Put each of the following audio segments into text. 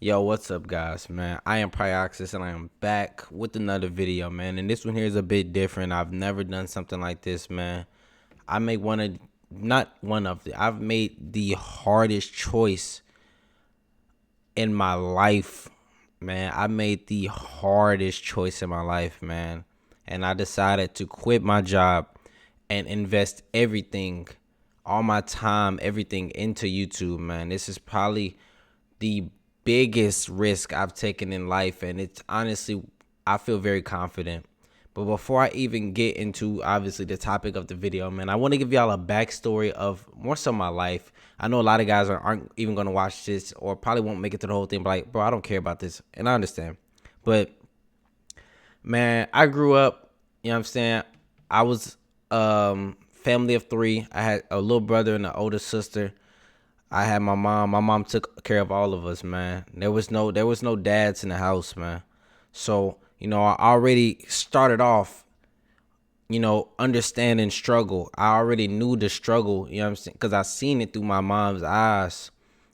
Yo, what's up, guys, man? I am Pryoxis, and I am back with another video, man. And this one here is a bit different. I've never done something like this, man. I make I've made the hardest choice in my life, man. I made the hardest choice in my life, man. And I decided to quit my job and invest everything, all my time, everything into YouTube, man. This is probably the biggest risk I've taken in life, and it's honestly, I feel very confident. But before I even get into obviously the topic of the video, man, I want to give y'all a backstory of more so my life. I know a lot of guys aren't even going to watch this or probably won't make it to the whole thing, but like, bro, I don't care about this, and I understand. But man, I grew up, you know what I'm saying? I was family of three. I had a little brother and an older sister. I had my mom. My mom took care of all of us, man. There was no dads in the house, man. So, I already started off, understanding struggle. I already knew the struggle, you know what I'm saying? Because I seen it through my mom's eyes.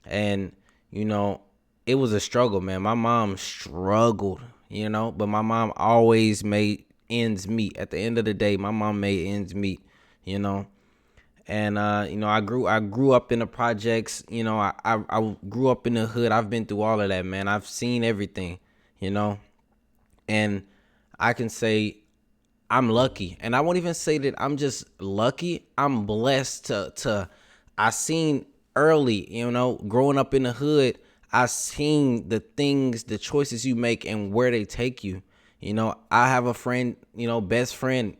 And, you know, it was a struggle, man. My mom struggled, but my mom always made ends meet. At the end of the day, my mom made ends meet, you know. And I grew up in the projects. I grew up in the hood. I've been through all of that, man. I've seen everything, you know. And I can say I'm lucky. And I won't even say that I'm just lucky. I'm blessed to I seen early, growing up in the hood, I seen the things, the choices you make and where they take you. I have a friend, best friend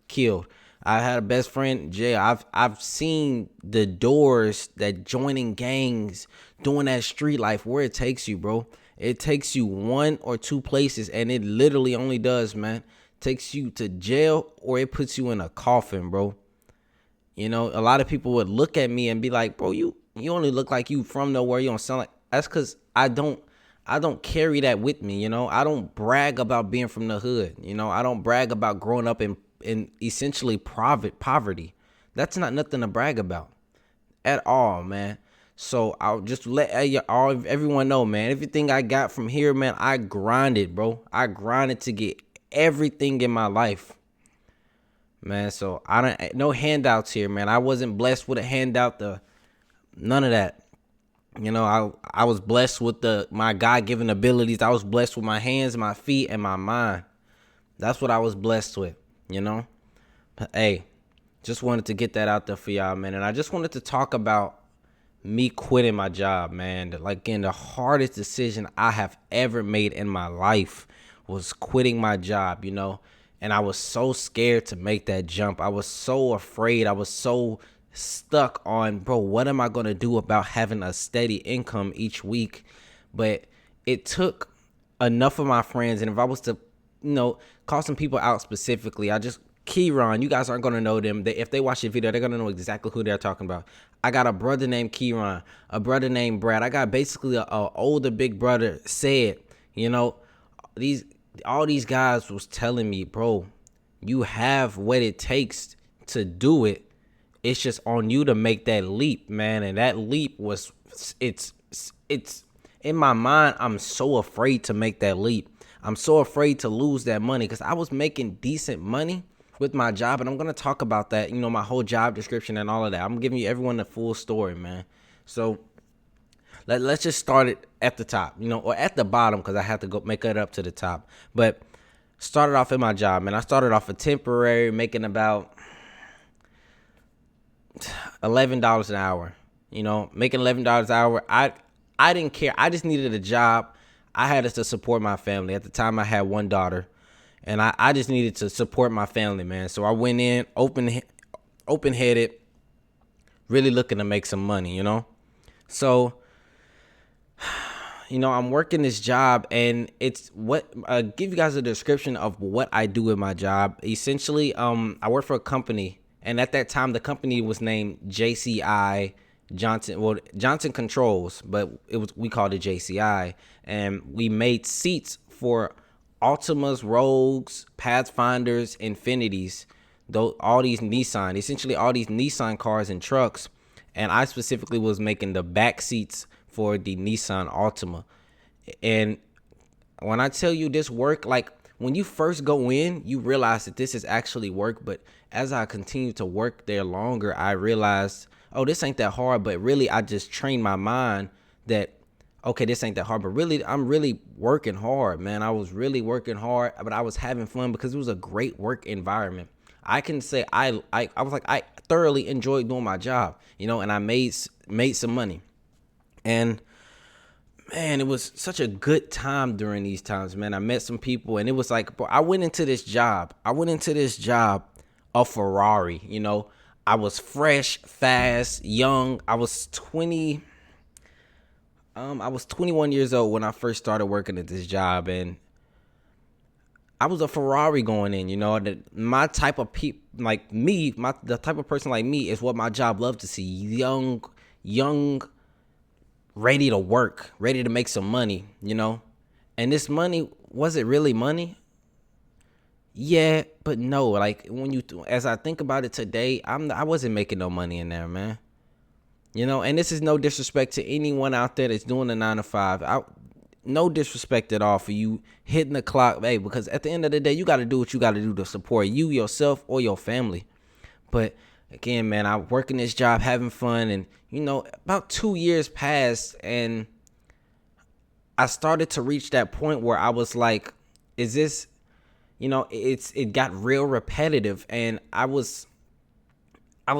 killed. I had a best friend jail. I've seen the doors that joining gangs, doing that street life, where it takes you, bro. It takes you one or two places, and it literally only does, man. Takes you to jail or it puts you in a coffin, bro. A lot of people would look at me and be like, bro, you only look like you from nowhere. You don't sound like. That's because I don't carry that with me. I don't brag about being from the hood. I don't brag about growing up in essentially poverty. That's not nothing to brag about at all, man. So I'll just let everyone know, man. Everything I got from here, man, I grinded, bro. I grinded to get everything in my life, man. So I don't no handouts here, man. I wasn't blessed with a handout. None of that. I was blessed with my God-given abilities. I was blessed with my hands, my feet, and my mind. That's what I was blessed with, But hey, just wanted to get that out there for y'all, man. And I just wanted to talk about me quitting my job, man. Like, again, the hardest decision I have ever made in my life was quitting my job, And I was so scared to make that jump. I was so afraid. I was so stuck on, bro, what am I going to do about having a steady income each week? But it took enough of my friends, and if I was to, call some people out specifically, Keyron, you guys aren't going to know them. If they watch the video, they're going to know exactly who they're talking about. I got a brother named Keyron, a brother named Brad. I got basically a older big brother, Said. All these guys was telling me, bro, you have what it takes to do it. It's just on you to make that leap, man. And that leap it's in my mind. I'm so afraid to make that leap. I'm so afraid to lose that money because I was making decent money with my job. And I'm going to talk about that, my whole job description and all of that. I'm giving you everyone the full story, man. So let's just start it at the top, or at the bottom because I have to go make it up to the top. But started off in my job, man. I started off a temporary making about $11 an hour, making $11 an hour. I didn't care. I just needed a job. I had to support my family. At the time, I had one daughter, and I just needed to support my family, man. So I went in open-headed, really looking to make some money, So, I'm working this job, and it's give you guys a description of what I do in my job. Essentially, I work for a company. And at that time, the company was named JCI Johnson. Well, Johnson Controls, but we called it JCI. And we made seats for Altimas, Rogues, Pathfinders, Infinities, all these Nissan, essentially all these Nissan cars and trucks. And I specifically was making the back seats for the Nissan Altima. And when I tell you this work, like when you first go in, you realize that this is actually work. But as I continue to work there longer, I realized, oh, this ain't that hard. But really, I just trained my mind that, okay, this ain't that hard. But really, I'm really working hard, man. I was really working hard, but I was having fun because it was a great work environment. I can say I was like, I thoroughly enjoyed doing my job, and I made some money. And man, it was such a good time during these times, man. I met some people, and it was like, bro, I went into this job. A Ferrari, I was fresh, fast, young. I was 21 years old when I first started working at this job, and I was a Ferrari going in, my type of like me, the type of person like me is what my job loved to see. Young, ready to work, ready to make some money. And this money, was it really money? Yeah, but no. Like as I think about it today, I wasn't making no money in there, man. And this is no disrespect to anyone out there that's doing the 9 to 5. No disrespect at all for you hitting the clock, hey, because at the end of the day, you got to do what you got to do to support you, yourself, or your family. But again, man, I work in this job, having fun, and about 2 years passed, and I started to reach that point where I was like, is this, it got real repetitive, and I was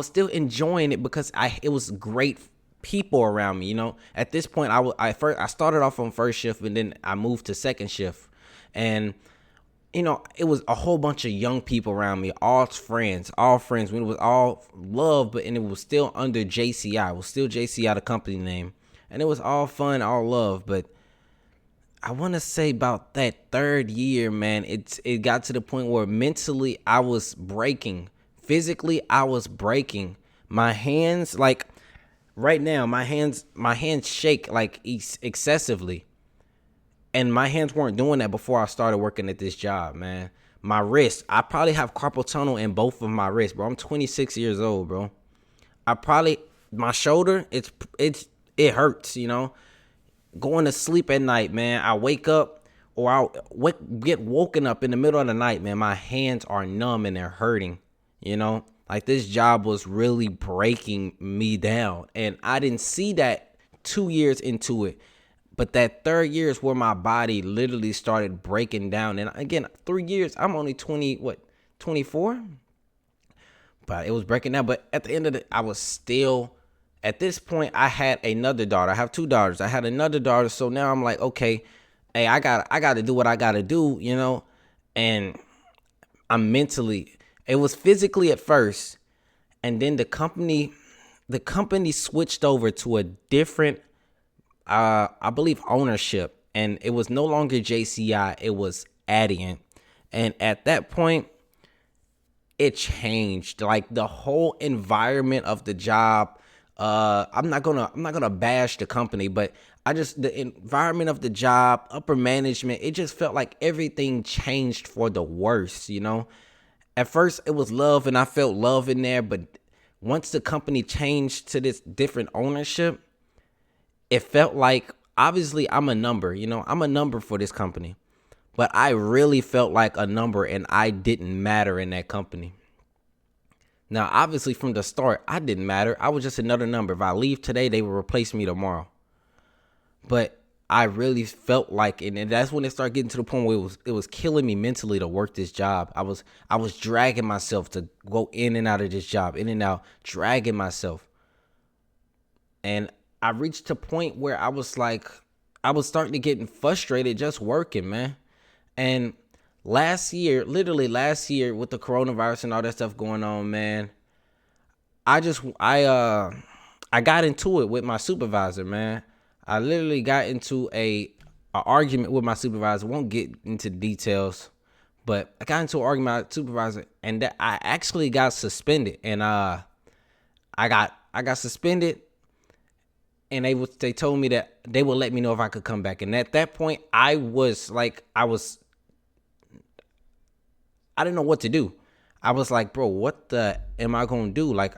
still enjoying it because it was great people around me. At this point, I started off on first shift, and then I moved to second shift, and it was a whole bunch of young people around me, all friends. When it was all love, and it was still under JCI. It was still JCI, the company name, and it was all fun, all love. But I want to say about that third year, man, it got to the point where mentally I was breaking. Physically, I was breaking. My hands, like right now, my hands shake like excessively. And my hands weren't doing that before I started working at this job, man. My wrist, I probably have carpal tunnel in both of my wrists, bro. I'm 26 years old, bro. My shoulder, it hurts, Going to sleep at night, man. I wake up, or get woken up in the middle of the night, man. My hands are numb and they're hurting. Like this job was really breaking me down, and I didn't see that 2 years into it, but that third year is where my body literally started breaking down. And again, 3 years, I'm only 24, but it was breaking down. But at the end of it, I was still, at this point, I had another daughter. I have two daughters. I had another daughter, so now I'm like, okay, hey, I got to do what I got to do, and I'm mentally. It was physically at first, and then the company switched over to a different, I believe, ownership, and it was no longer JCI, it was Adient. And at that point, it changed, like the whole environment of the job. I'm not gonna bash the company, but the environment of the job, upper management, it just felt like everything changed for the worse. At first, it was love, and I felt love in there. But once the company changed to this different ownership, it felt like, obviously, I'm a number. I'm a number for this company. But I really felt like a number, and I didn't matter in that company. Now, obviously, from the start, I didn't matter. I was just another number. If I leave today, they will replace me tomorrow. But I really felt like it, and that's when it started getting to the point where it was killing me mentally to work this job. I was dragging myself to go in and out of this job, in and out, dragging myself. And I reached a point where I was starting to get frustrated just working, man. And literally last year, with the coronavirus and all that stuff going on, man, I got into it with my supervisor, man. I literally got into a argument with my supervisor. Won't get into details, but I got into an argument with my supervisor, and that I actually got suspended. And I got suspended, and they told me that they would let me know if I could come back. And at that point, I didn't know what to do. I was like, bro, what the am I gonna do? Like,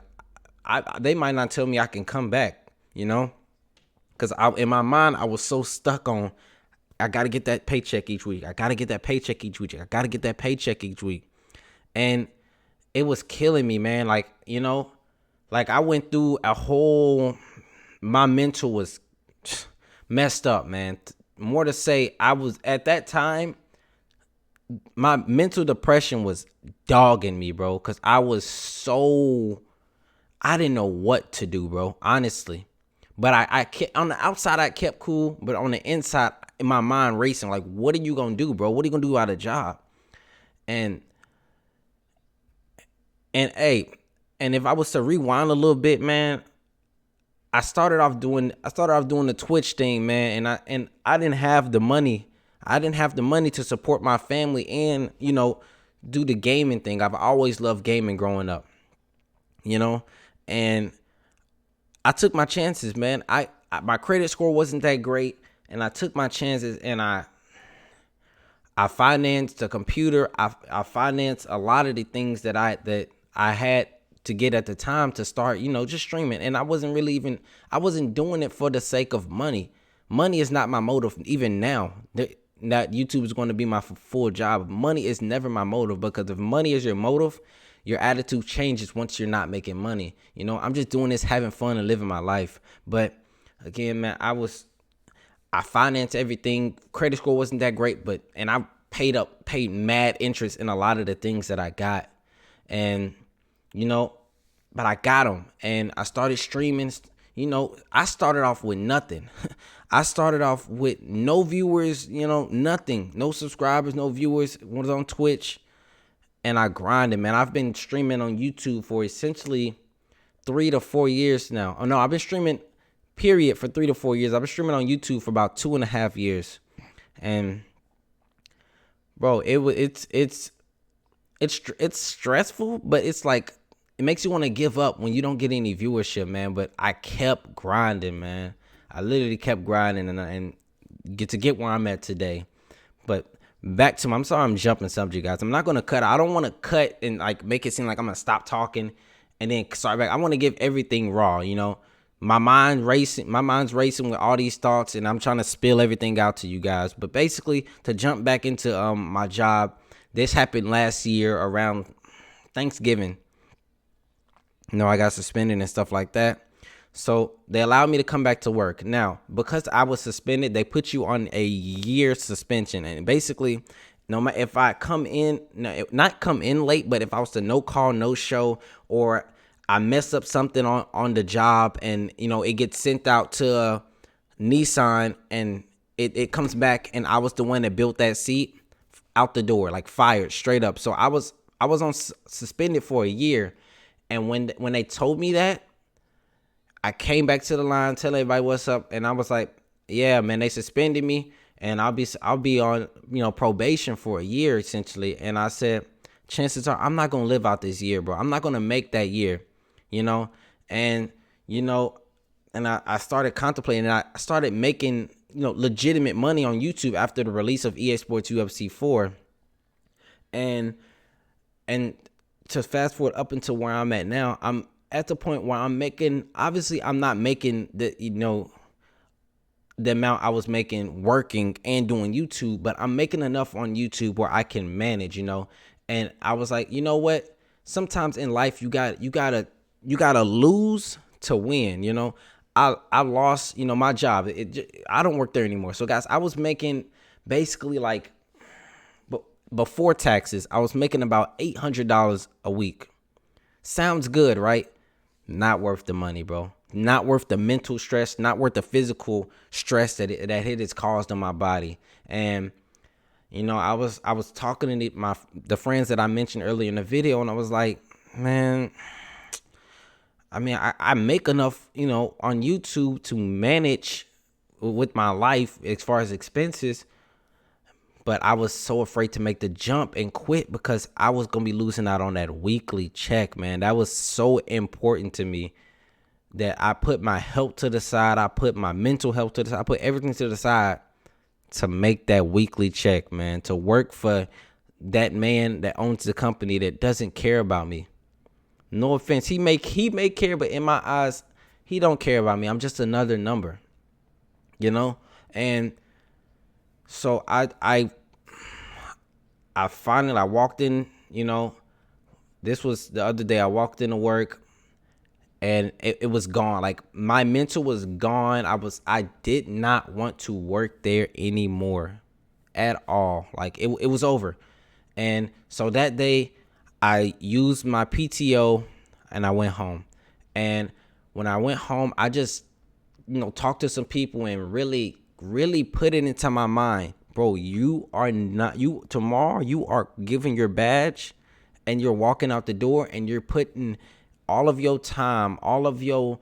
they might not tell me I can come back, Because in my mind, I was so stuck on, I got to get that paycheck each week. I got to get that paycheck each week. I got to get that paycheck each week. And it was killing me, man. Like, like I went through my mental was messed up, man. More to say, I was at that time, my mental depression was dogging me, bro. Cause I didn't know what to do, bro. Honestly. But I kept, on the outside, I kept cool. But on the inside, in my mind racing, like, what are you going to do, bro? What are you going to do without a job? And hey, and if I was to rewind a little bit, man, I started off doing the Twitch thing, man, and I didn't have the money. I didn't have the money to support my family and, do the gaming thing. I've always loved gaming growing up, and I took my chances, man. My credit score wasn't that great, and I took my chances, and I financed a computer. I financed a lot of the things that I had to get at the time to start, just streaming. And I wasn't doing it for the sake of money. Money is not my motive, even now. That YouTube is going to be my full job. Money is never my motive, because if money is your motive, your attitude changes once you're not making money. I'm just doing this, having fun and living my life. But again, man, I financed everything. Credit score wasn't that great, and I paid mad interest in a lot of the things that I got. And, but I got them, and I started streaming. I started off with nothing. I started off with no viewers, nothing, no subscribers, no viewers. Was on Twitch, and I grinded, man. I've been streaming on YouTube for essentially 3 to 4 years now. Oh no, I've been streaming period for 3 to 4 years. I've been streaming on YouTube for about 2.5 years. And bro, it's stressful, but it's like, it makes you want to give up when you don't get any viewership, man. But I kept grinding, man. I literally kept grinding and get where I'm at today. But back to I'm sorry I'm jumping subject, guys. I'm not gonna cut. I don't want to cut and like make it seem like I'm gonna stop talking and then start back. I want to give everything raw, My mind's racing with all these thoughts, and I'm trying to spill everything out to you guys. But basically, to jump back into my job, this happened last year around Thanksgiving. I got suspended and stuff like that. So they allowed me to come back to work. Now, because I was suspended, they put you on a year suspension. And basically, no matter if I not come in late, but if I was to no call, no show, or I mess up something on the job and, it gets sent out to Nissan and it comes back and I was the one that built that seat, out the door, like fired straight up. So I was on suspended for a year. And when they told me that, I came back to the line, tell everybody what's up. And I was like, yeah, man, they suspended me and I'll be on, probation for a year essentially. And I said, chances are I'm not going to live out this year, bro. I'm not going to make that year, and, and I started contemplating, and I started making, legitimate money on YouTube after the release of EA Sports UFC 4. And to fast forward up until where I'm at now, I'm at the point where I'm not making the amount I was making working and doing YouTube, but I'm making enough on YouTube where I can manage, and I was like, you know what? Sometimes in life, you gotta lose to win, I lost, my job. I don't work there anymore. So guys, I was making basically like, before taxes, I was making about $800 a week. Sounds good, right? Not worth the money, bro. Not worth the mental stress. Not worth the physical stress that it has caused on my body. And I was talking to the friends that I mentioned earlier in the video, and I was like, man, I make enough, on YouTube to manage with my life as far as expenses. But I was so afraid to make the jump and quit because I was going to be losing out on that weekly check, man. That was so important to me that I put my health to the side. I put my mental health to the side. I put everything to the side to make that weekly check, man. To work for that man that owns the company that doesn't care about me. No offense. He may care, but in my eyes, he don't care about me. I'm just another number, And So I finally I walked in, this was the other day. I walked into work and it was gone. Like my mental was gone. I did not want to work there anymore at all. Like it was over. And so that day I used my PTO and I went home. And when I went home, I just, talked to some people and really, really put it into my mind. Bro, you are not, you tomorrow, you are giving your badge and you're walking out the door and you're putting all of your time, all of your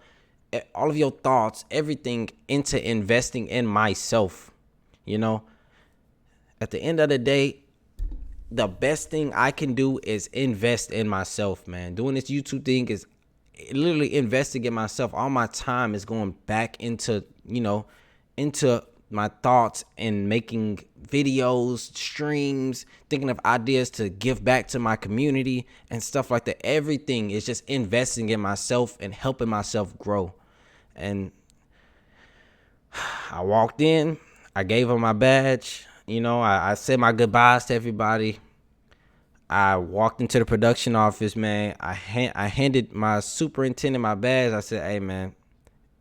thoughts, everything into investing in myself. You know, at the end of the day, the best thing I can do is invest in myself, man. Doing this YouTube thing is literally investing in myself. All my time is going back into, into my thoughts and making videos, streams, thinking of ideas to give back to my community and stuff like that. Everything is just investing in myself and helping myself grow. And I walked in, I gave her my badge. I said my goodbyes to everybody. I walked into the production office, man. I handed my superintendent my badge. I said, "Hey, man,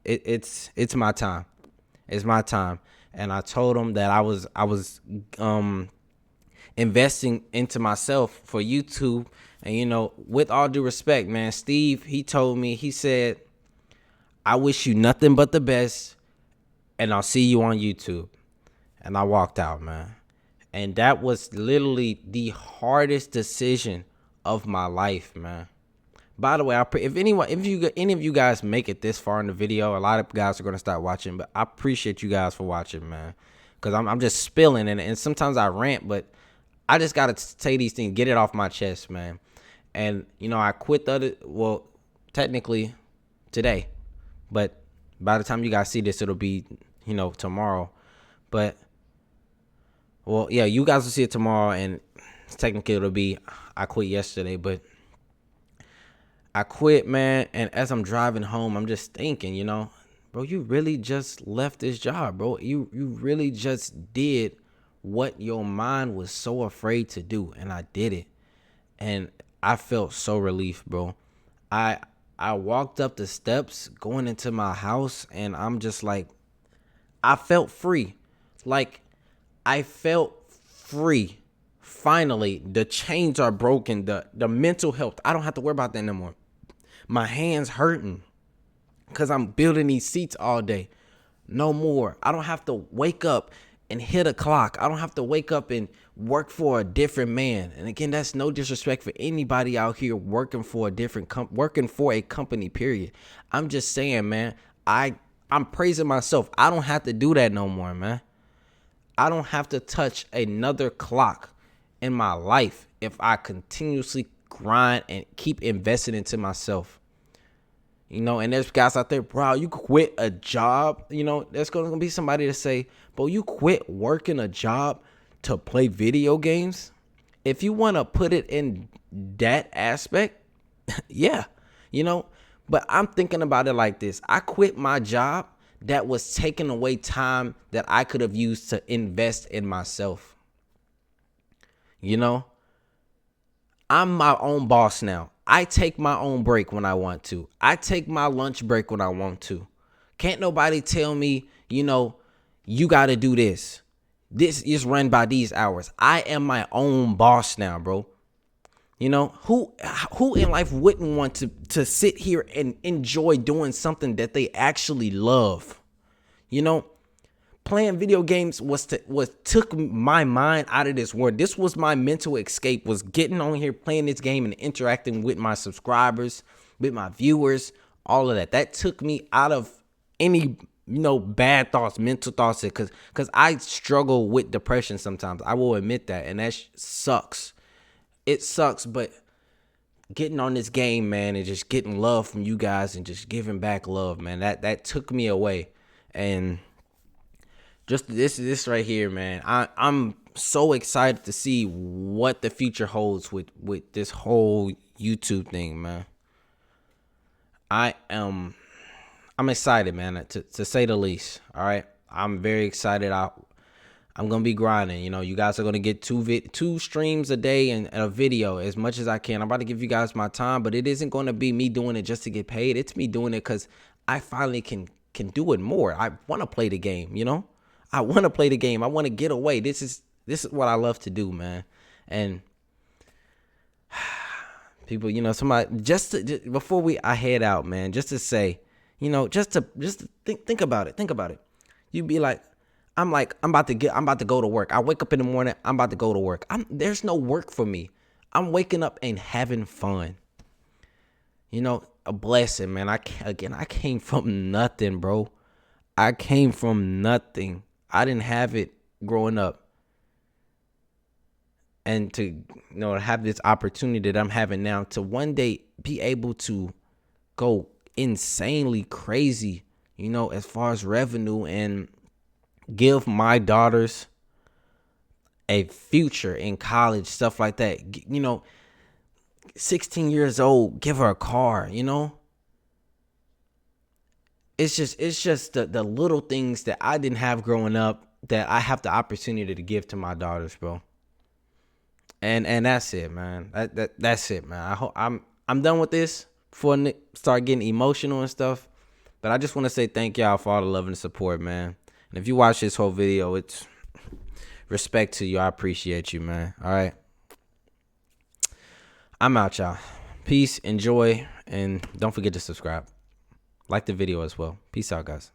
it's my time. It's my time." And I told him that I was investing into myself for YouTube. And with all due respect, man, Steve, he told me, he said, "I wish you nothing but the best, and I'll see you on YouTube." And I walked out, man. And that was literally the hardest decision of my life, man. By the way, if any of you guys make it this far in the video, a lot of guys are gonna start watching. But I appreciate you guys for watching, man, because I'm just spilling and sometimes I rant, but I just gotta say these things, get it off my chest, man. And I quit technically today, but by the time you guys see this, it'll be tomorrow. But well, yeah, you guys will see it tomorrow, and technically it'll be I quit yesterday, but I quit, man. And as I'm driving home, I'm just thinking, bro, you really just left this job, bro. You really just did what your mind was so afraid to do, and I did it, and I felt so relief, bro. I I walked up the steps going into my house, and I'm just like, I felt free, like I felt free. Finally, the chains are broken. The mental health, I don't have to worry about that no more. My hands hurting because I'm building these seats all day. No more. I don't have to wake up and hit a clock. I don't have to wake up and work for a different man. And again, that's no disrespect for anybody out here working for a working for a company, period. I'm just saying, man, I'm praising myself. I don't have to do that no more, man. I don't have to touch another clock in my life if I continuously grind and keep investing into myself. And there's guys out there, bro, you quit a job. There's going to be somebody to say, bro, you quit working a job to play video games. If you want to put it in that aspect, yeah, but I'm thinking about it like this. I quit my job that was taking away time that I could have used to invest in myself. I'm my own boss now. I take my own break when I want to. I take my lunch break when I want to. Can't nobody tell me, you got to do this. This is run by these hours. I am my own boss now, bro. Who in life wouldn't want to sit here and enjoy doing something that they actually love? Playing video games was took my mind out of this world. This was my mental escape, was getting on here, playing this game and interacting with my subscribers, with my viewers, all of that. That took me out of any, bad thoughts, mental thoughts, because I struggle with depression sometimes. I will admit that, and that sucks. It sucks, but getting on this game, man, and just getting love from you guys and just giving back love, man, that took me away. And just this right here, man, I'm so excited to see what the future holds with this whole YouTube thing, man. I'm excited, man, to say the least. All right, I'm very excited. I'm gonna be grinding. You know, you guys are gonna get two streams a day and a video as much as I can. I'm about to give you guys my time, but it isn't gonna be me doing it just to get paid. It's me doing it because I finally can do it more. I want to play the game. You know, I want to play the game. I want to get away. This is what I love to do, man. And people, you know, somebody just before I head out, man, just to say, you know, just to think about it. Think about it. You'd be like, I'm about to go to work. I wake up in the morning, I'm about to go to work. There's no work for me. I'm waking up and having fun. You know, a blessing, man. I came from nothing, bro. I came from nothing. I didn't have it growing up. And to, you know, have this opportunity that I'm having now to one day be able to go insanely crazy, you know, as far as revenue, and give my daughters a future in college, stuff like that. You know, 16 years old, give her a car, you know. It's just the little things that I didn't have growing up that I have the opportunity to give to my daughters, bro. And that's it, man. That's it, man. I'm done with this before I start getting emotional and stuff. But I just want to say thank y'all for all the love and support, man. And if you watch this whole video, it's respect to you. I appreciate you, man. All right. I'm out, y'all. Peace, enjoy, and don't forget to subscribe. Like the video as well. Peace out, guys.